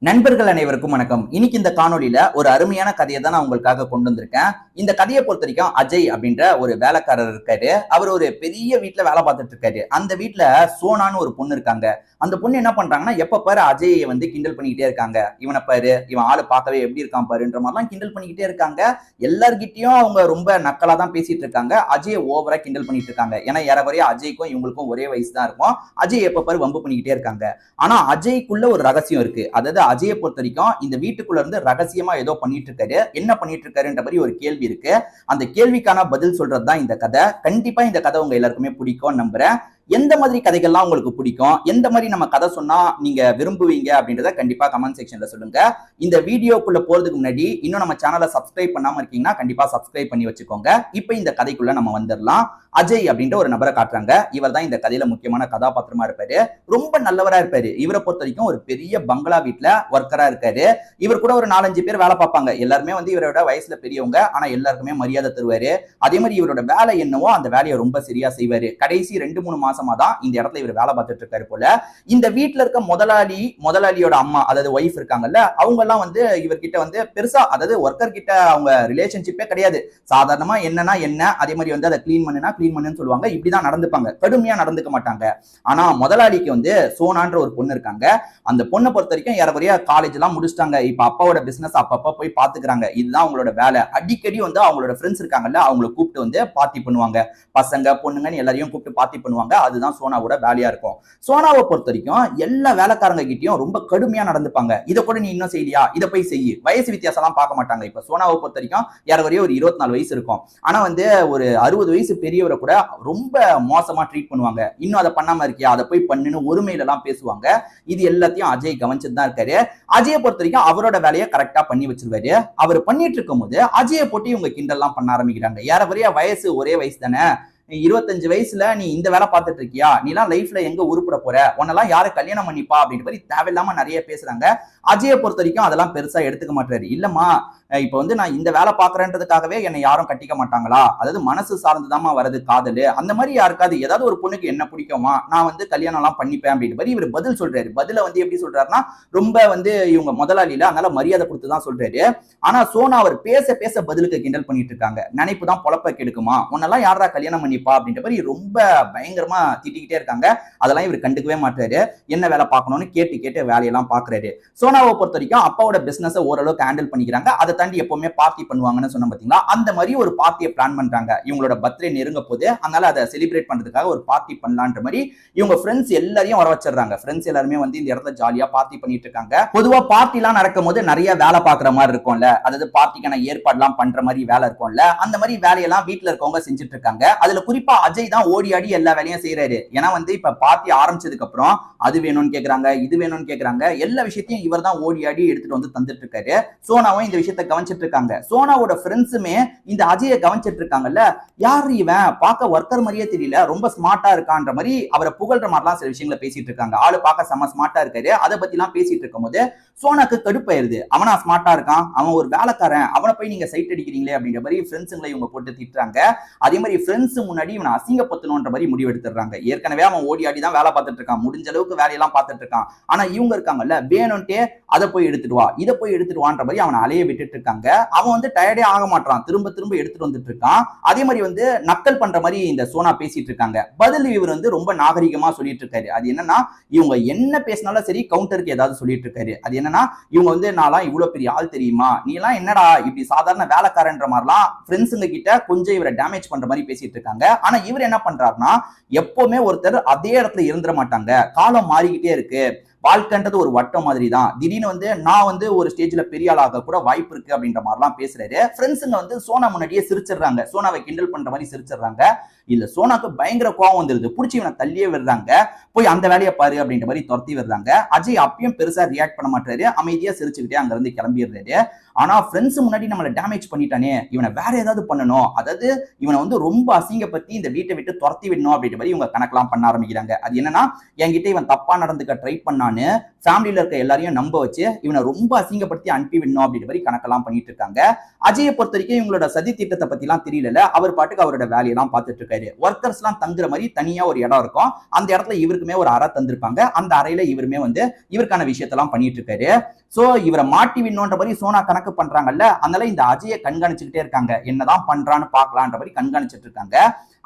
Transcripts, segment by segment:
நண்பர்கள் அனைவருக்கும் வணக்கம். இன்னைக்கு இந்த காணொலியில ஒரு அருமையான கதையை தான் நான் உங்களுக்காக கொண்டு வந்திருக்கேன். இந்த கதையை பொறுத்த வரைக்கும் அஜய் அப்படின்ற ஒரு வேலைக்காரர் இருக்காரு. அவர் ஒரு பெரிய வீட்டுல வேலை பார்த்துட்டு இருக்காரு. அந்த வீட்டுல சோனான்னு ஒரு பொண்ணு இருக்காங்க. அந்த பொண்ணு என்ன பண்றாங்கன்னா, எப்ப பாரு அஜயை வந்து கிண்டல் பண்ணிக்கிட்டே இருக்காங்க. இவனை பாரு, இவன் ஆளு பார்க்கவே எப்படி இருக்கான் பாருன்ற மாதிரிலாம் கிண்டல் பண்ணிக்கிட்டே இருக்காங்க. எல்லார்கிட்டயும் அவங்க ரொம்ப நக்கலா தான் பேசிட்டு இருக்காங்க. அஜயை ஓவரா கிண்டல் பண்ணிட்டு இருக்காங்க. ஏன்னா ஏறக்குறைய அஜய்க்கும் இவங்களுக்கும் ஒரே வயசு தான் இருக்கும். அஜய் எப்ப பாரு வம்பு பண்ணிக்கிட்டே இருக்காங்க. ஆனா அஜய்க்குள்ள ஒரு ரகசியம் இருக்கு. அதாவது அஜயை பொறுத்த வரைக்கும் இந்த வீட்டுக்குள்ள இருந்து ரகசியமா ஏதோ பண்ணிட்டு இருக்காரு. என்ன பண்ணிட்டு இருக்காருன்ற மாதிரி ஒரு கேள்வி இருக்கு. அந்த கேள்விக்கான பதில் சொல்றதுதான் இந்த கதை. கண்டிப்பா இந்த கதை உங்க எல்லாருக்குமே பிடிக்கும் நம்புறேன். எந்த மாதிரி கதைகள்லாம் உங்களுக்கு பிடிக்கும், எந்த மாதிரி நம்ம கதை சொன்னா நீங்க விரும்புவீங்க அப்படின்றத கண்டிப்பா கமெண்ட் செக்ஷன்ல சொல்லுங்க. இந்த வீடியோக்குள்ள போறதுக்கு முன்னாடி இன்னும் நம்ம சேனலை சப்ஸ்கிரைப் பண்ணாம இருக்கீங்கன்னா கண்டிப்பா சப்ஸ்கிரைப் பண்ணி வச்சுக்கோங்க. இப்ப இந்த கதைக்குள்ள நம்ம வந்துடலாம். அஜய் அப்படின்ற ஒரு நபரை காட்டுறாங்க. இவர் தான் இந்த கதையில முக்கியமான கதாபாத்திரமா இருப்பாரு. ரொம்ப நல்லவரா இருப்பாரு. இவரை பொறுத்த வரைக்கும் ஒரு பெரிய பங்களா வீட்டுல ஒர்க்கரா இருக்காரு. இவர் கூட ஒரு 4-5 பேர் வேலை பார்ப்பாங்க. எல்லாருமே வந்து இவரோட வயசுல பெரியவங்க. ஆனா எல்லாருக்குமே மரியாதை தருவாரு. அதே மாதிரி இவரோட வேலை என்னவோ அந்த வேலையை ரொம்ப சரியா செய்வாரு. கடைசி 2-3 மாசமா தான் இந்த இடத்துல இவர் வேலை பார்த்துட்டு இருக்காரு போல. இந்த வீட்டுல இருக்க முதலாளியோட அம்மா, அதாவது ஒய்ஃப் இருக்காங்கல்ல, அவங்க எல்லாம் வந்து இவர்கிட்ட வந்து பெருசா, அதாவது ஒர்க்கர் கிட்ட அவங்க ரிலேஷன்ஷிப்பே கிடையாது. சாதாரணமா என்னன்னா என்ன, அதே மாதிரி வந்து அதை கிளீன் பண்ணுன்னு சொல்லுவாங்க. இப்படிதான் நடந்துப்பாங்க. கடுமையா நடந்துக்க மாட்டாங்க. ஆனா முதலாளிக்கு வந்து சோனான்ற ஒரு பொண்ணு இருக்காங்க. அந்த பொண்ணை பொறுத்த வரைக்கும் ஏறக்குறைய காலேஜ் எல்லாம் முடிச்சிட்டாங்க. இப்ப அப்பாவோட பிசினஸ் அப்பப்ப போய் பாத்துக்கிறாங்க. இதுதான் அவங்களோட வேலை. அடிக்கடி வந்து அவங்களோட ஃப்ரெண்ட்ஸ் இருக்காங்கல்ல, அவங்களை கூப்பிட்டு வந்து பார்ட்டி பண்ணுவாங்க. பசங்க பொண்ணுங்கன்னு எல்லாரையும் கூப்பிட்டு பார்ட்டி பண்ணுவாங்க. அதுதான் சோனாவோட வேலையா இருக்கும். சோனாவை பொறுத்த வரைக்கும் எல்லா வேலைக்காரங்க கிட்டயும் ரொம்ப கடுமையா நடந்துப்பாங்க. இதை கூட நீ இன்னும் செய்யலையா, இதை போய் செய்யி. வயசு வித்தியாசம் எல்லாம் பார்க்க மாட்டாங்க. இப்ப சோனாவை பொறுத்த வரைக்கும் ஏறக்குறைய ஒரு 24 வயசு இருக்கும். ஆனா வந்து ஒரு 60 வயசு பெரியவரை கூட ரொம்ப மோசமா ட்ரீட் பண்ணுவாங்க. இன்னும் அதை பண்ணாம இருக்கியா, அதை போய் பண்ணுன்னு ஒருமையில எல்லாம் பேசுவாங்க. இது எல்லாத்தையும் அஜய் கவனிச்சுட்டு தான் இருக்காரு. அஜயை பொறுத்த வரைக்கும் அவரோட வேலையை கரெக்டா பண்ணி வச்சிருவாரு. அவர் பண்ணிட்டு இருக்கும் போது அஜயை போட்டு இவங்க கிண்டல்லாம் பண்ண ஆரம்பிக்கிறாங்க. ஏறக்குறைய வயசு ஒரே வயசு தானே, 25 வயசுல நீ இந்த வேலை பார்த்துட்டு இருக்கியா, நீலாம் லைஃப்ல எங்க உருப்பட போற, உன்னெல்லாம் யாரு கல்யாணம் பண்ணிப்பா அப்படின்ற மாதிரி தேவையில்லாம நிறைய பேசுறாங்க. அஜயை பொறுத்த வரைக்கும் அதெல்லாம் பெருசா எடுத்துக்க மாட்டாரு. இல்லம்மா, இப்ப வந்து நான் இந்த வேலை பாக்குறேன்றதுக்காகவே என்னை யாரும் கட்டிக்க மாட்டாங்களா, அதாவது மனசு சார்ந்துதாமா வருது காதல், அந்த மாதிரி யாருக்காவது ஏதாவது ஒரு பொண்ணுக்கு என்ன பிடிக்குமா, நான் வந்து கல்யாணம் எல்லாம் பண்ணிப்பேன் அப்படின்ற மாதிரி இவர் பதில் சொல்றாரு. பதில வந்து எப்படி சொல்றாருன்னா, ரொம்ப வந்து இவங்க முதலாளியில, அதனால மரியாதை கொடுத்துதான் சொல்றாரு. ஆனா சோனா அவர் பேச பேச பதிலுக்கு கிண்டல் பண்ணிட்டு இருக்காங்க. நினைப்பு தான் பொழப்ப கெடுக்குமா, உன்னெல்லாம் யாரா கல்யாணம் பண்ணிப்பா அப்படின்ற மாதிரி ரொம்ப பயங்கரமா திட்டிக்கிட்டே இருக்காங்க. அதெல்லாம் இவர் கண்டுக்கவே மாட்டாரு. என்ன வேலை பார்க்கணும்னு கேட்டு கேட்டு வேலையெல்லாம் பாக்குறாரு. சோனாவை பொறுத்த வரைக்கும் அப்பாவோட பிசினஸ் ஓரளவுக்கு ஹேண்டில் பண்ணிக்கிறாங்க. அதை தாண்டி எப்பவுமே பார்ட்டி பண்ணுவாங்கன்னு சொன்ன பாத்தீங்களா, அந்த மாதிரி ஒரு பார்ட்டியை பிளான் பண்றாங்க. இவங்களோட பர்த்டே நெருங்க போது, அதனால அதை செலிப்ரேட் பண்றதுக்காக ஒரு பார்ட்டி பண்ணலான்ற மாதிரி இவங்க ஃப்ரெண்ட்ஸ் எல்லாரையும் வர வச்சிடறாங்க. ஃப்ரெண்ட்ஸ் எல்லாருமே வந்து இந்த இடத்துல ஜாலியா பார்ட்டி பண்ணிட்டு இருக்காங்க. பொதுவா பார்ட்டி எல்லாம் நடக்கும் போது நிறைய வேலை பாக்குற மாதிரி இருக்கும்ல, அதாவது பார்ட்டிக்கான ஏற்பாடுலாம் பண்ற மாதிரி வேலை இருக்கும்ல, அந்த மாதிரி வேலையெல்லாம் வீட்டுல இருக்கவங்க செஞ்சுட்டு இருக்காங்க. அதுல குறிப்பா அஜய் தான் ஓடி ஆடி எல்லா வேலையும் செய்யறாரு. ஏன்னா வந்து இப்ப பார்ட்டி ஆரம்பிச்சதுக்கு அப்புறம் அது வேணும்னு கேக்குறாங்க, இது வேணும்னு கேக்குறாங்க. எல்லா விஷயத்தையும் இவர் தான் ஓடி ஆடி எடுத்துட்டு வந்து தந்துட்டு இருக்காரு. சோனாவும் இந்த விஷயத்தை கவனிச்சிட்டு இருக்காங்க. சோனாவோட ஃப்ரெண்ட்ஸுமே இந்த அஜயை கவனிச்சிட்டு இருக்காங்கல்ல, யாரு இவன், பார்க்க ஒர்க்கர் மாதிரியே தெரியல, ரொம்ப ஸ்மார்ட்டா இருக்கான்ற மாதிரி அவரை புகழ்ற மாதிரிலாம் சில விஷயங்களை பேசிட்டு இருக்காங்க. ஆளு பார்க்க செம்ம ஸ்மார்ட்டா இருக்காரு. அதை பத்தி எல்லாம் பேசிட்டு இருக்கும் போது சோனாக்கு கடுப்பாயிருது. அவனா ஸ்மார்ட்டா இருக்கான், அவன் ஒரு வேலைக்காரன், அவனை போய் நீங்க சைட் அடிக்கிறீங்களே அப்படின்ற மாதிரி ஃப்ரெண்ட்ஸுங்களை இவங்க போட்டு திட்டுறாங்க. அதே மாதிரி ஃப்ரெண்ட்ஸ் முன்னாடி இவனை அசிங்கப்படுத்தணுன்ற மாதிரி முடிவு எடுத்துறாங்க. ஏற்கனவே அவன் ஓடி ஆடி தான் வேலை பார்த்துட்டு இருக்கான், முடிஞ்ச அளவுக்கு வேலையெல்லாம் பார்த்துட்டு இருக்கான். ஆனா இவங்க இருக்காங்கல்ல, வேணும்ட்டே அதை போய் எடுத்துட்டு வா, இதை போய் எடுத்துட்டு வான்ற மாதிரி அவனை அலைய விட்டுட்டு இருக்காங்க. அவன் வந்து டயர்டே ஆக மாட்டான், திரும்ப திரும்ப எடுத்துட்டு வந்துட்டு இருக்கான். அதே மாதிரி வந்து நக்கல் பண்ற மாதிரி இந்த சோனா பேசிட்டு இருக்காங்க. பதில் இவர் வந்து ரொம்ப நாகரிகமா சொல்லிட்டு இருக்காரு. அது என்னன்னா, இவங்க என்ன பேசினாலும் சரி கவுண்டருக்கு ஏதாவது சொல்லிட்டு இருக்காரு. அது என்னன்னா, இவங்க வந்து நான்லாம் இவ்வளவு பெரிய ஆள் தெரியுமா, நீ எல்லாம் என்னடா இப்படி சாதாரண வேலைக்காரன்ற மாதிரிலாம் ஃப்ரெண்ட்ஸுங்க கிட்ட கொஞ்சம் இவரை டேமேஜ் பண்ற மாதிரி பேசிட்டு இருக்காங்க. ஆனா இவர் என்ன பண்றாருன்னா, எப்பவுமே ஒருத்தர் அதே இடத்துல இருந்துட மாட்டாங்க. காலம் மாறிக்கிட்டே இருக்கு, வாழ்க்கைன்றது ஒரு வட்டம் மாதிரி தான். திடீர்னு வந்து நான் வந்து ஒரு ஸ்டேஜ்ல பெரிய ஆளாக கூட வாய்ப்பு இருக்கு அப்படின்ற மாதிரிலாம் பேசுறாரு. ஃப்ரெண்ட்ஸுங்க வந்து சோனா முன்னாடியே சிரிச்சிடுறாங்க. சோனாவை கிண்டல் பண்ற மாதிரி சிரிச்சிடுறாங்க. இல்ல சோனாக்கு பயங்கர கோவம் வந்துருது. புடிச்சு இவனை தள்ளியே விடுறாங்க. போய் அந்த வேலையை பாரு அப்படின்ற மாதிரி துரத்தி விடுறாங்க. அஜய் அப்பயும் பெருசா ரியாக்ட் பண்ண மாட்டாரு. அமைதியா சிரிச்சுக்கிட்டே அங்க இருந்து கிளம்பிடுறாரு. ஆனா ஃப்ரெண்ட்ஸ் முன்னாடி நம்மளை டேமேஜ் பண்ணிட்டானே, இவனை வேற ஏதாவது பண்ணணும், அதாவது இவனை வந்து ரொம்ப அசிங்கப்படுத்தி இந்த வீட்டை விட்டு துரத்தி விடணும் அப்படின்ற மாதிரி இவங்க கணக்கெல்லாம் பண்ண ஆரம்பிக்கிறாங்க. அது என்னன்னா, என்கிட்ட இவன் தப்பா நடந்துக்க ட்ரை பண்ணானே, நான் ஃபேமிலியில இருக்க எல்லாரையும் நம்ப வச்சு இவனை ரொம்ப அசிங்கப்படுத்தி அனுப்பி விடணும் அப்படின்ற மாதிரி கணக்கெல்லாம் பண்ணிட்டு இருக்காங்க. அஜயை பொறுத்த வரைக்கும் இவங்களோட சதி திட்டத்தை பத்தி எல்லாம் தெரியல. அவர் பாட்டுக்கு அவரோட வேலையெல்லாம் பார்த்துட்டு இருக்காரு. ஒர்க்கர்ஸ் எல்லாம் தங்குற மாதிரி தனியா ஒரு இடம் இருக்கும். அந்த இடத்துல இவருக்குமே ஒரு அறை தந்திருப்பாங்க. அந்த அறையில இவருமே வந்து இவருக்கான விஷயத்தெல்லாம் பண்ணிட்டு இருக்காரு. சோ இவரை மாட்டி விடணுன்ற மாதிரி சோனா கணக்கு பண்றாங்கல்ல, அதனால இந்த அஜயை கண்காணிச்சுக்கிட்டே இருக்காங்க. என்னதான் பண்றான்னு பாக்கலான்ற மாதிரி கண்காணிச்சிட்டு இருக்காங்க.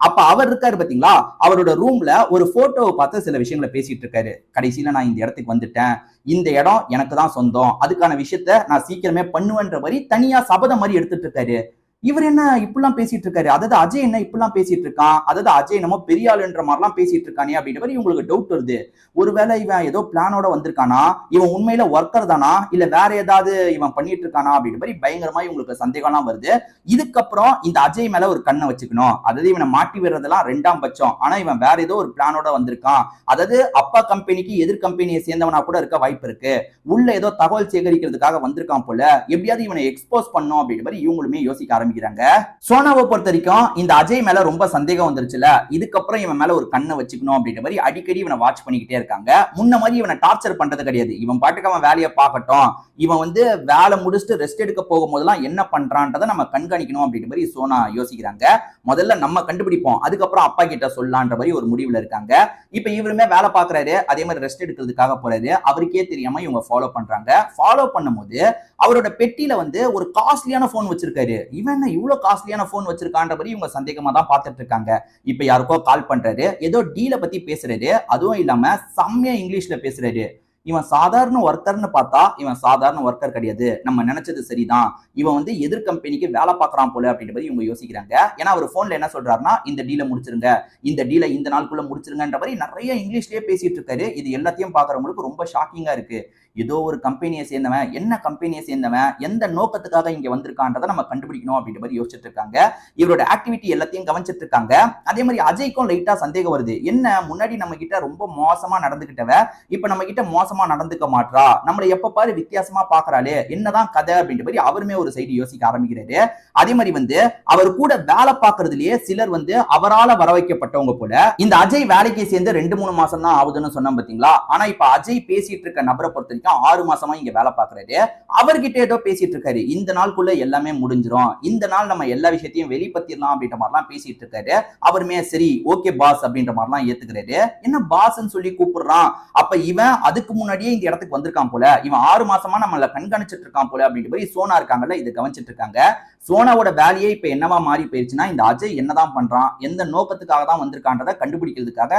அப்ப அவர் இருக்காரு பாத்தீங்களா, அவரோட ரூம்ல ஒரு போட்டோவை பார்த்து சில விஷயங்களை பேசிட்டு இருக்காரு. கடைசியில நான் இந்த இடத்துக்கு வந்துட்டேன், இந்த இடம் எனக்கு தான் சொந்தம், அதுக்கான விஷயத்த நான் சீக்கிரமே பண்ணுவேன்ற மாதிரி தனியா சபதம் மாதிரி எடுத்துட்டு இருக்காரு. இவர் என்ன இப்படிலாம் பேசிட்டு இருக்காரு, அதாவது அஜய் என்ன இப்படிலாம் பேசிட்டு இருக்கான், அதாவது அஜய் நம்ம பெரிய ஆளுன்ற மாதிரிலாம் பேசிட்டு இருக்கானே அப்படின்ற மாதிரி இவங்களுக்கு டவுட் வருது. ஒருவேளை இவன் ஏதோ பிளானோட வந்திருக்கானா, இவன் உண்மையில ஒர்க்கர் தானா, இல்ல வேற ஏதாவது இவன் பண்ணிட்டு இருக்கானா அப்படின்ற மாதிரி பயங்கரமா இவங்களுக்கு சந்தேகம்லாம் வருது. இதுக்கப்புறம் இந்த அஜய் மேல ஒரு கண்ணை வச்சுக்கணும், அதாவது இவனை மாட்டி விடுறதெல்லாம் 2ஆம் பட்சம், ஆனா இவன் வேற ஏதோ ஒரு பிளானோட வந்திருக்கான், அதாவது அப்பா கம்பெனிக்கு எதிர் கம்பெனியை சேர்ந்தவனா கூட இருக்க வாய்ப்பு இருக்கு, உள்ள ஏதோ தகவல் சேகரிக்கிறதுக்காக வந்திருக்கான் போல, எப்படியாவது இவனை எக்ஸ்போஸ் பண்ணும் அப்படின்ற மாதிரி இவங்களுமே யோசிக்க ஆரம்பிக்கிறாங்க. சோனாவை பொறுத்த வரைக்கும் இந்த அஜய் மேல ரொம்ப சந்தேகம் வந்துருச்சுல, இதுக்கப்புறம் இவன் மேல ஒரு கண்ணை வச்சுக்கணும் அப்படின்ற மாதிரி அடிக்கடி இவனை வாட்ச் பண்ணிக்கிட்டே இருக்காங்க. முன்ன மாதிரி இவனை டார்ச்சர் பண்றது கிடையாது. இவன் பாட்டுக்கு அவன் வேலையை பார்க்கட்டும், இவன் வந்து வேலை முடிச்சுட்டு ரெஸ்ட் எடுக்க போகும்போதெல்லாம் என்ன பண்றான்றதை நம்ம கண்காணிக்கணும் அப்படின்ற மாதிரி சோனா யோசிக்கிறாங்க. முதல்ல நம்ம கண்டுபிடிப்போம், அதுக்கப்புறம் அப்பா கிட்ட சொல்லலான்ற மாதிரி ஒரு முடிவுல இருக்காங்க. இப்ப இவருமே வேலை பாக்குறாரு, அதே மாதிரி ரெஸ்ட் எடுக்கிறதுக்காக போறாரு. அவருக்கே தெரியாம இவங்க ஃபாலோ பண்றாங்க. ஃபாலோ பண்ணும்போது அவரோட பெட்டியில வந்து ஒரு காஸ்ட்லியான போன் வச்சிருக்காரு. இவன் இவ்வளவு காஸ்ட்லியான போன் வச்சிருக்கான்ற மாதிரி இவங்க சந்தேகமா தான் பார்த்துட்டு இருக்காங்க. இப்ப யாருக்கோ கால் பண்றாரு, ஏதோ டீல பத்தி பேசுறாரு, அதுவும் இல்லாம செம்மையா இங்கிலீஷ்ல பேசுறாரு. இவன் சாதாரண ஒர்க்கர்னு பார்த்தா இவன் சாதாரண ஒர்க்கர் கிடையாது, நம்ம நினைச்சது சரிதான், இவன் வந்து எதிர் கம்பெனிக்கு வேலை பார்க்கறான் போல அப்படின்ற மாதிரி இவங்க யோசிக்கிறாங்க. ஏன்னா அவர் போன்ல என்ன சொல்றாருன்னா, இந்த டீலை முடிச்சிருங்க, இந்த டீலை இந்த நாளுக்குள்ள முடிச்சிருங்கன்ற மாதிரி நிறைய இங்கிலீஷ்லயே பேசிட்டு இருக்காரு. இது எல்லாத்தையும் பாக்குறவங்களுக்கு ரொம்ப ஷாக்கிங்கா இருக்கு. ஏதோ ஒரு கம்பெனியை சேர்ந்தவன், என்ன கம்பெனியை சேர்ந்தவன், எந்த நோக்கத்துக்காக இங்க வந்திருக்கான்றதை நம்ம கண்டுபிடிக்கணும் அப்படின்ற மாதிரி யோசிச்சுட்டு இருக்காங்க. இவரோட ஆக்டிவிட்டி எல்லாத்தையும் கவனிச்சிட்டு இருக்காங்க. அதே மாதிரி அஜய்க்கும் லைட்டா சந்தேகம் வருது. என்ன முன்னாடி நம்ம கிட்ட ரொம்ப மோசமா நடந்துகிட்டவ இப்ப நம்ம கிட்ட மோசமா நடந்துக்க மாட்டா, நம்மளை எப்ப பாரு வித்தியாசமா பாக்குறாளே, என்னதான் கதை அப்படின்ற மாதிரி அவருமே ஒரு சைடு யோசிக்க ஆரம்பிக்கிறாரு. அதே மாதிரி வந்து அவர் கூட வேலை பார்க்கறதுலயே சிலர் வந்து அவரால வர வைக்கப்பட்டவங்க போல. இந்த அஜய் வேலைக்கு சேர்ந்து 2-3 மாசம் தான் ஆகுதுன்னு சொன்னோம் பாத்தீங்களா, ஆனா இப்ப அஜய் பேசிட்டு இருக்க நபரை பொறுத்த 6 மாசமா இங்க வேலை பாக்குறாரு. அவர்கிட்ட ஏதோ பேசிட்டு இருக்காரு, இந்த நாளுக்குள்ள எல்லாமே முடிஞ்சிரும், இந்த நாள் நம்ம எல்லா விஷயத்தையும் வெளிப்படுத்திடலாம் அப்படின்ற மாதிரிலாம் பேசிட்டு இருக்காரு. அவருமே சரி ஓகே பாஸ் அப்படின்ற மாதிரிலாம் ஏத்துக்கிறாரு. என்ன பாஸ்ன்னு சொல்லி கூப்பிடுறான், அப்ப இவன் அதுக்கு முன்னாடியே இந்த இடத்துக்கு வந்திருக்கான் போல, இவன் 6 மாசமா நம்மள கண்காணிச்சிட்டு இருக்கான் போல அப்படின்ற மாதிரி சோனா இருக்காங்கல்ல, இதை கவனிச்சிட்டு இருக்காங்க. சோனாவோட வேலையே இப்ப என்னவா மாறி போயிருச்சுன்னா, இந்த அஜய் என்னதான் பண்றான், எந்த நோக்கத்துக்காக தான் வந்திருக்கான்றதை கண்டுபிடிக்கிறதுக்காக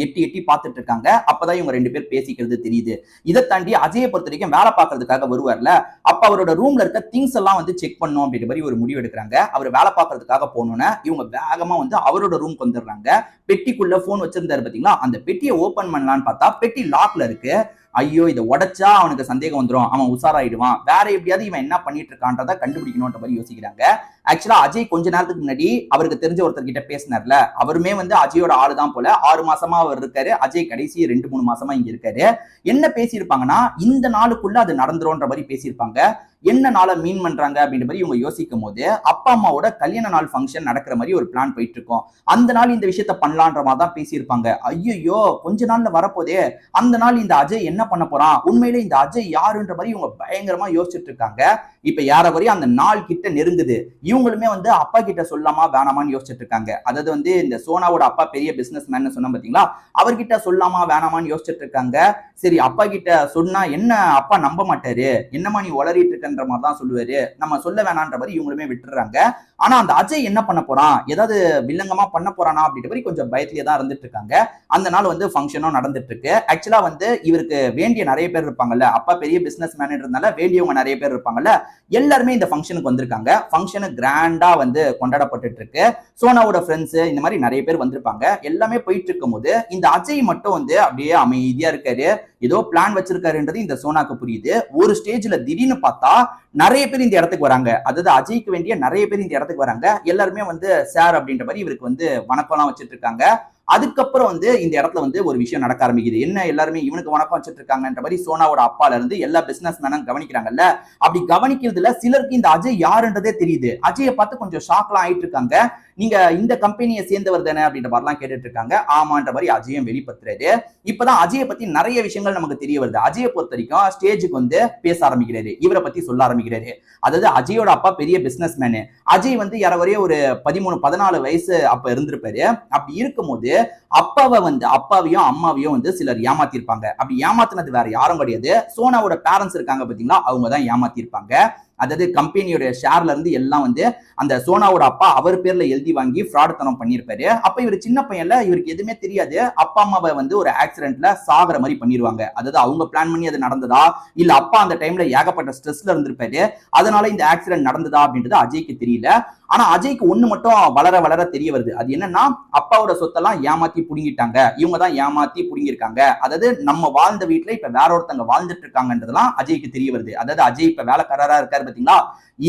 எட்டி எட்டி பார்த்துட்டு இருக்காங்க. அப்பதான் இவங்க 2 பேர் பேசிக்கிறது தெரியுது. இதை தாண்டி அஜயை பொறுத்த வரைக்கும் வேலை பார்க்கறதுக்காக வருவார்ல, அப்ப அவரோட ரூம்ல இருக்க திங்ஸ் எல்லாம் வந்து செக் பண்ணும் அப்படின்ற மாதிரி ஒரு முடிவு எடுக்கிறாங்க. அவர் வேலை பார்க்கறதுக்காக போகணும்னு இவங்க வேகமா வந்து அவரோட ரூம்க்கு வந்துடுறாங்க. பெட்டிக்குள்ள போன் வச்சிருந்தாரு பாத்தீங்களா, அந்த பெட்டியை ஓபன் பண்ணலான்னு பார்த்தா பெட்டி லாக்ல இருக்கு. ஐயோ இதை உடைச்சா அவனுக்கு சந்தேகம் வந்துடும், அவன் உசாராயிடுவான், வேற எப்படியாவது இவன் என்ன பண்ணிட்டு இருக்கான்றதை கண்டுபிடிக்கணும்ன்ற மாதிரி யோசிக்கிறாங்க. ஆக்சுவலா அஜய் கொஞ்ச நேரத்துக்கு முன்னாடி அவருக்கு தெரிஞ்ச ஒருத்தர் கிட்ட பேசினார்ல, அவருமே வந்து அஜயோட ஆளு தான் போல. 6 மாசமா அவர் இருக்காரு, அஜய் கடைசி 2-3 மாசமா இங்க இருக்காரு. என்ன பேசியிருப்பாங்கன்னா, இந்த நாளுக்குள்ள அது நடந்துரும்ன்ற மாதிரி பேசியிருப்பாங்க. என்ன நாளை மீன் பண்றாங்க அப்படின்ற மாதிரி இவங்க யோசிக்கும் போது, அப்பா அம்மாவோட கல்யாண நாள் ஃபங்க்ஷன் நடக்கிற மாதிரி ஒரு பிளான் போயிட்டு இருக்கும். அந்த நாள் இந்த விஷயத்த பண்ணலான்ற மாதிரி தான் பேசியிருப்பாங்க. ஐயோ கொஞ்ச நாள்ல வரப்போதே, அந்த நாள் இந்த அஜய் என்ன பண்ண போறான், உண்மையிலே இந்த அஜய் யாருன்ற மாதிரி இவங்க பயங்கரமா யோசிச்சுட்டு இருக்காங்க. இப்ப யார வரையும் அந்த நாள் கிட்ட நெருங்குது. இவங்களுமே வந்து அப்பா கிட்ட சொல்லாமா வேணாமான்னு யோசிச்சுட்டு இருக்காங்க. அதாவது வந்து இந்த சோனாவோட அப்பா பெரிய பிசினஸ் மேன் சொன்ன பாத்தீங்களா, அவர்கிட்ட சொல்லாமா வேணாமான்னு யோசிச்சுட்டு இருக்காங்க. சரி அப்பா கிட்ட சொன்னா என்ன அப்பா நம்ப மாட்டாரு, என்னமா நீ உளறிட்டு இருக்கன்ற மாதிரி தான் சொல்லுவாரு, நம்ம சொல்ல வேணான்ற மாதிரி இவங்களுமே விட்டுறாங்க. ஆனா அந்த அஜய் என்ன பண்ண போறான், ஏதாவது வில்லங்கமா பண்ண போறானா அப்படின்ற மாதிரி கொஞ்சம் பயத்திலே தான் இருந்துட்டு இருக்காங்க. அந்த நாள் வந்து ஃபங்க்ஷனும் நடந்துட்டு இருக்கு. ஆக்சுவலா வந்து இவருக்கு வேண்டிய நிறைய பேர் இருப்பாங்கல்ல, அப்பா பெரிய பிசினஸ் மேனேஜர்னால வேண்டியவங்க நிறைய பேர் இருப்பாங்கல்ல, எல்லாருமே இந்த ஃபங்க்ஷனுக்கு வந்திருக்காங்க. ஃபங்க்ஷனு கிராண்டா வந்து கொண்டாடப்பட்டு இருக்கு. சோனாவோட ஃப்ரெண்ட்ஸ் இந்த மாதிரி நிறைய பேர் வந்திருப்பாங்க. எல்லாமே போயிட்டு இருக்கும் போது இந்த அஜய் மட்டும் வந்து அப்படியே அமைதியா இருக்காரு, ஏதோ பிளான் வச்சிருக்காருன்றது இந்த சோனாக்கு புரியுது. ஒரு ஸ்டேஜ்ல திடீர்னு பார்த்தா நிறைய பேர் இந்த இடத்துக்கு வராங்க. அதாவது அஜய்க்கு வேண்டிய நிறைய பேர் இந்த இடத்துக்கு வராங்க. எல்லாருமே வந்து சார் அப்படின்ற மாதிரி இவருக்கு வந்து வணக்கம்லாம் வச்சிட்டு இருக்காங்க. அதுக்கப்புறம் வந்து இந்த இடத்துல வந்து ஒரு விஷயம் நடக்க ஆரம்பிக்குது. என்ன எல்லாருமே இவனுக்கு வணக்கம் வச்சுட்டு இருக்காங்கன்ற மாதிரி சோனாவோட அப்பால இருந்து எல்லா பிசினஸ் மேனும் கவனிக்கிறாங்கல்ல. அப்படி கவனிக்கிறதுல சிலருக்கு இந்த அஜய் யாருன்றதே தெரியுது. அஜயை பார்த்து கொஞ்சம் ஷாக்லாம் ஆயிட்டு இருக்காங்க. நீங்க இந்த கம்பெனியை சேர்ந்தவர் தானே அப்படின்ற மாதிரிலாம் கேட்டுட்டு இருக்காங்க. ஆமான்ற மாதிரி அஜயம் வெளிப்படுத்துறாரு. இப்பதான் அஜயை பத்தி நிறைய விஷயங்கள் நமக்கு தெரிய வருது. அஜயை பொறுத்த வரைக்கும் ஸ்டேஜுக்கு வந்து பேச ஆரம்பிக்கிறாரு. இவரை பத்தி சொல்ல ஆரம்பிக்கிறாரு. அதாவது அஜயோட அப்பா பெரிய பிசினஸ் மேனு. அஜய் வந்து யாரவரையே ஒரு 13-14 வயசு அப்ப இருந்திருப்பாரு. அப்படி இருக்கும்போது அப்பாவையும் அம்மாவையும் வந்து சிலர் ஏமாத்திருப்பாங்க. அப்படி ஏமாத்தினது வேற யாரும் கிடையாது, சோனாவோட பேரண்ட்ஸ் இருக்காங்க பாத்தீங்களா, அவங்க தான் ஏமாத்திருப்பாங்க. அதாவது கம்பெனியோட ஷேர்ல இருந்து எல்லாம் வந்து அந்த சோனாவோட அப்பா அவர் பேர்ல எழுதி வாங்கி ஃப்ராட் தனம் பண்ணிருப்பாரு. அப்ப இவர் சின்ன பையன்ல, இவருக்கு எதுவுமே தெரியாது. அப்பா அம்மாவை வந்து ஒரு ஆக்சிடென்ட்ல சாகுற மாதிரி பண்ணிடுவாங்க. அதாவது அவங்க பிளான் பண்ணி அது நடந்ததா இல்ல அப்பா அந்த டைம்ல ஏகப்பட்ட ஸ்ட்ரெஸ்ல இருந்திருப்பாரு, அதனால இந்த ஆக்சிடென்ட் நடந்ததா அப்படின்றது அஜய்க்கு தெரியல. ஆனா அஜய்க்கு ஒண்ணு மட்டும் வளர வளர தெரிய வருது. அது என்னன்னா, அப்பாவோட சொத்தெல்லாம் ஏமாத்தி புடுங்கிட்டாங்க, இவங்க தான் ஏமாத்தி புடுங்கிருக்காங்க. அதாவது நம்ம வாழ்ந்த வீட்டுல இப்ப வேற ஒருத்தங்க வாழ்ந்துட்டு இருக்காங்கன்றதெல்லாம் அஜய்க்கு தெரிய வருது. அதாவது அஜய் இப்ப வேலைக்காரரா இருக்காரு பாத்தீங்களா,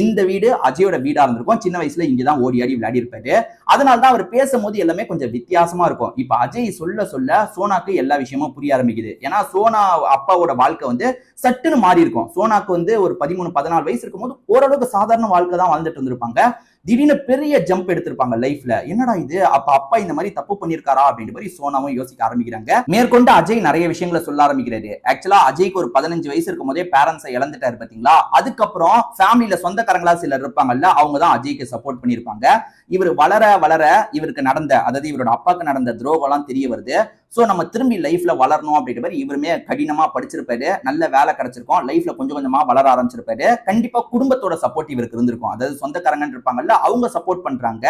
இந்த வீடு அஜயோட வீடா இருந்திருக்கும். சின்ன வயசுல இங்கதான் ஓடி ஆடி விளையாடி இருப்பாரு. அதனாலதான் அவர் பேசும்போது எல்லாமே கொஞ்சம் வித்தியாசமா இருக்கும். இப்ப அஜய் சொல்ல சொல்ல சோனாக்கு எல்லா விஷயமும் புரிய ஆரம்பிக்குது. ஏன்னா சோனா அப்பாவோட வாழ்க்கை வந்து சட்டுன்னு மாறி இருக்கும். சோனாக்கு வந்து ஒரு 13-14 வயசு இருக்கும்போது ஓரளவுக்கு சாதாரண வாழ்க்கை தான் வாழ்ந்துட்டு இருந்திருப்பாங்க. திடீர்னு பெரிய ஜம்ப் எடுத்திருப்பாங்க லைஃப்ல. என்னடா இது, அப்ப அப்பா இந்த மாதிரி தப்பு பண்ணிருக்காரா அப்படின்ற மாதிரி சோனாவும் யோசிக்க ஆரம்பிக்கிறாங்க. மேற்கொண்டு அஜய் நிறைய விஷயங்களை சொல்ல ஆரம்பிக்கிறாரு. ஆக்சுவலா அஜய்க்கு ஒரு 15 வயசு இருக்கும் போதே பேரண்ட்ஸை இழந்துட்டாரு பாத்தீங்களா. அதுக்கப்புறம் ஃபேமிலியில சொந்தக்காரங்களா சிலர் இருப்பாங்கல்ல, அவங்க தான் அஜய்க்கு சப்போர்ட் பண்ணிருப்பாங்க. இவர் வளர வளர இவருக்கு நடந்த, அதாவது இவரோட அப்பாக்கு நடந்த துரோகம் எல்லாம் தெரிய வருது. சோ நம்ம திரும்பி லைஃப்ல வளரணும் அப்படின்ற மாதிரி இவருமே கடினமா படிச்சிருப்பாரு. நல்ல வேலை கிடைச்சிருக்கும். லைஃப்ல கொஞ்சம் கொஞ்சமா வளர ஆரம்பிச்சிருப்பாரு. கண்டிப்பா குடும்பத்தோட சப்போர்ட் இவருக்கு இருந்திருக்கும். அதாவது சொந்தக்காரங்க இருப்பாங்கல்ல, அவங்க சப்போர்ட் பண்றாங்க.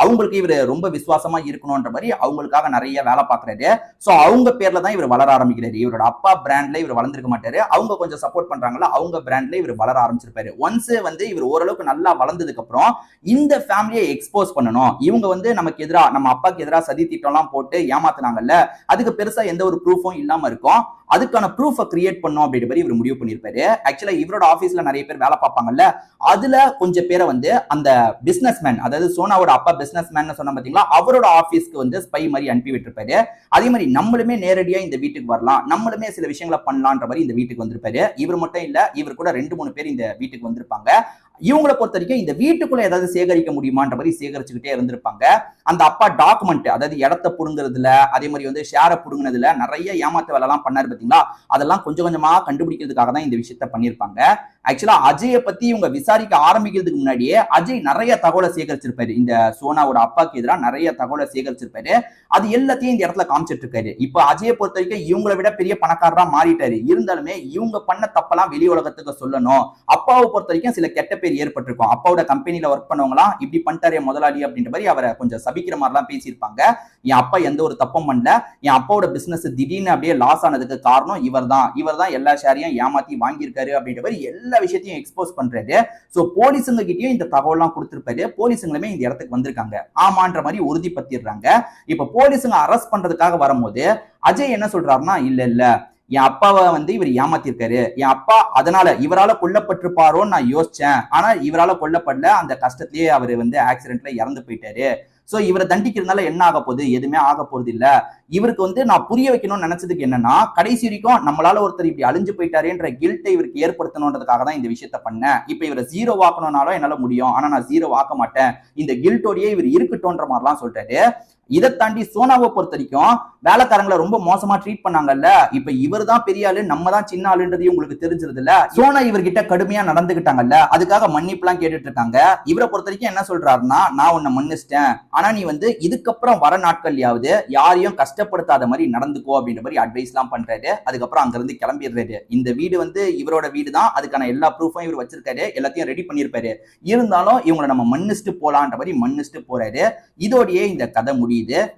அவங்களுக்கு இவர் ரொம்ப விசுவாசமா இருக்கணும்ன்ற மாதிரி அவங்களுக்காக நிறைய வேலை பார்க்கறாரு. சோ அவங்க பேர்ல தான் இவர் வளர ஆரம்பிக்கிறாரு. இவரோட அப்பா பிராண்ட்ல இவர் வளர்ந்திருக்க மாட்டாரு. அவங்க கொஞ்சம் சப்போர்ட் பண்றாங்கல்ல, அவங்க பிராண்ட்ல இவர் வளர ஆரம்பிச்சிருப்பாரு. ஒன்ஸ் வந்து இவர் ஓரளவுக்கு நல்லா வளர்ந்ததுக்கு அப்புறம் இந்த ஃபேமிலியை எக்ஸ்போஸ் பண்ணணும். இவங்க வந்து நமக்கு எதிரா, நம்ம அப்பாக்கு எதிராக சதி திட்டம் எல்லாம் போட்டு ஏமாத்தினாங்கல்ல, அதுக்கு பெருசா எந்த ஒரு ப்ரூஃபும் இல்லாம இருக்கும். அதுக்கான ப்ரூஃபை கிரியேட் பண்ணும் அப்படின்ற மாதிரி இவர் முடிவு பண்ணிருப்பாரு. ஆக்சுவலா இவரோட ஆபீஸ்ல நிறைய பேர் வேலை பார்ப்பாங்கல்ல, அதுல கொஞ்சம் பேரை வந்து அந்த பிசினஸ் மேன், அதாவது சோனாவோட அப்பா பிசினஸ் மேன் சொன்ன பாத்தீங்களா, அவரோட ஆபீஸ்க்கு வந்து ஸ்பை மாதிரி அனுப்பி விட்டுருப்பாரு. அதே மாதிரி நம்மளுமே நேரடியா இந்த வீட்டுக்கு வரலாம், நம்மளுமே சில விஷயங்களை பண்ணலான்ற மாதிரி இந்த வீட்டுக்கு வந்திருப்பாரு. இவர் மட்டும் இல்ல, இவர் கூட 2-3 பேர் இந்த வீட்டுக்கு வந்திருப்பாங்க. இவங்களை பொறுத்த வரைக்கும் இந்த வீட்டுக்குள்ள ஏதாவது சேகரிக்க முடியுமான்ற மாதிரி சேகரிச்சுக்கிட்டே இருந்திருப்பாங்க. அந்த அப்பா டாக்குமெண்ட், அதாவது இடத்தை புடுங்குறதுல, அதே மாதிரி வந்து ஷேரை புடுங்குனதுல நிறைய ஏமாத்த வேலை எல்லாம் பண்ணாரு பாத்தீங்களா, அதெல்லாம் கொஞ்சம் கொஞ்சமா கண்டுபிடிக்கிறதுக்காக தான் இந்த விஷயத்த பண்ணிருப்பாங்க. ஆக்சுவலா அஜயை பத்தி இவங்க விசாரிக்க ஆரம்பிக்கிறதுக்கு முன்னாடியே அஜய் நிறைய தகவலை சேகரிச்சிருப்பாரு. இந்த சோனாவோட அப்பாக்கு எதிராக நிறைய தகவலை சேகரிச்சிருப்பாரு. அது எல்லாத்தையும் இந்த இடத்துல காமிச்சிட்டு இருக்காரு. இப்ப அஜயை பொறுத்த வரைக்கும் இவங்களை விட பெரிய பணக்காரரா மாறிட்டாரு. இருந்தாலுமே இவங்க பண்ண தப்பெல்லாம் வெளி உலகத்துக்கு சொல்லணும். அப்பாவை பொறுத்த வரைக்கும் சில கெட்ட பேர் ஏற்பட்டிருக்கும். அப்பாவோட கம்பெனில ஒர்க் பண்ணவங்களாம் இப்படி பண்ணிட்டாரு முதலாளி அப்படின்ற மாதிரி அவரை கொஞ்சம் சபிக்கிற மாதிரிலாம் பேசியிருப்பாங்க. என் அப்பா எந்த ஒரு தப்பும் பண்ணல, என் அப்பாவோட பிசினஸ் திடீர்னு அப்படியே லாஸ் ஆனதுக்கு காரணம் இவர் தான் எல்லா ஷேரையும் ஏமாத்தி வாங்கியிருக்காரு அப்படின்ற மாதிரி எல்லா விஷயத்தையும் எக்ஸ்போஸ் பண்றாரு. சோ போலீஸுங்க கிட்டயும் இந்த தகவல் எல்லாம் கொடுத்திருப்பாரு. போலீஸுங்களுமே இந்த இடத்துக்கு வந்திருக்காங்க, ஆமான்ற மாதிரி உறுதிப்படுத்திடுறாங்க. இப்ப போலீஸுங்க அரெஸ்ட் பண்றதுக்காக வரும்போது அஜய் என்ன சொல்றாருன்னா, இல்ல என் அப்பாவை வந்து இவர் ஏமாத்திருக்காரு, என் அப்பா அதனால இவரால கொல்லப்பட்டிருப்பாரோன்னு நான் யோசிச்சேன். ஆனா இவரால கொல்லப்படல, அந்த கஷ்டத்திலேயே அவர் வந்து ஆக்சிடென்ட்ல இறந்து போயிட்டாரு. சோ இவரை தண்டிக்கிறதுனால என்ன ஆக போகுது, எதுவுமே ஆக போறது இல்ல. இவருக்கு வந்து நான் புரிய வைக்கணும்னு நினைச்சதுக்கு என்னன்னா, கடைசி வரைக்கும் நம்மளால ஒருத்தர் இப்படி அழிஞ்சு போயிட்டாருன்ற கில்ட்டை இவருக்கு ஏற்படுத்தணுன்றதுக்காக தான் இந்த விஷயத்த பண்ணேன். இப்ப இவரை 0 ஆக்கணும்னாலும் என்னால முடியும், ஆனா நான் 0 ஆக்க மாட்டேன், இந்த கில்ட்டோடயே இவர் இருக்கட்டும்ன்ற மாதிரிலாம் சொல்றாரு. இதை தாண்டி சோனாவை பொறுத்த வரைக்கும் வேலைக்காரங்களை ரொம்ப மோசமா ட்ரீட் பண்ணாங்கல்ல, இப்ப இவர் தான் பெரிய ஆளு, நம்ம தான் சின்ன ஆளுன்றது உங்களுக்கு தெரிஞ்சிருது இல்ல. சோனா இவர்கிட்ட கடுமையா நடந்துகிட்டாங்கல்ல, அதுக்காக மன்னிப்பு எல்லாம் கேட்டுட்டு இருக்காங்க. இவரை பொறுத்த வரைக்கும் என்ன சொல்றாருன்னா, நான் உன்னை மன்னிச்சிட்டேன், ஆனா நீ வந்து இதுக்கப்புறம் வர நாட்கள்யாவது யாரையும் கஷ்டப்படுத்தாத மாதிரி நடந்துக்கோ அப்படின்ற மாதிரி அட்வைஸ் எல்லாம் பண்றாரு. அதுக்கப்புறம் அங்க இருந்து கிளம்பிடுறாரு. இந்த வீடு வந்து இவரோட வீடு தான், அதுக்கான எல்லா ப்ரூஃபும் இவர் வச்சிருக்காரு, எல்லாத்தையும் ரெடி பண்ணிருப்பாரு. இருந்தாலும் இவங்களை நம்ம மன்னிச்சுட்டு போலான்ற மாதிரி மன்னிச்சுட்டு போறாரு. இதோடயே இந்த கதை முடியுது.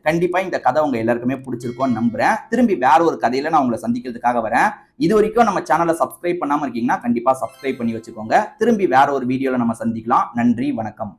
கண்டிப்பா இந்த கதை உங்க எல்லாருக்குமே பிடிச்சிருக்கும்னு நம்புறேன். திரும்பி வேற ஒரு கதையில நான் உங்களை சந்திக்கிறதுக்காக வரேன். இது வரைக்கும் நம்ம சேனலை சப்ஸ்கிரைப் பண்ணாம இருக்கீங்கன்னா கண்டிப்பா சப்ஸ்கிரைப் பண்ணி வச்சுக்கோங்க. திரும்பி வேற ஒரு வீடியோல நம்ம சந்திக்கலாம். நன்றி, வணக்கம்.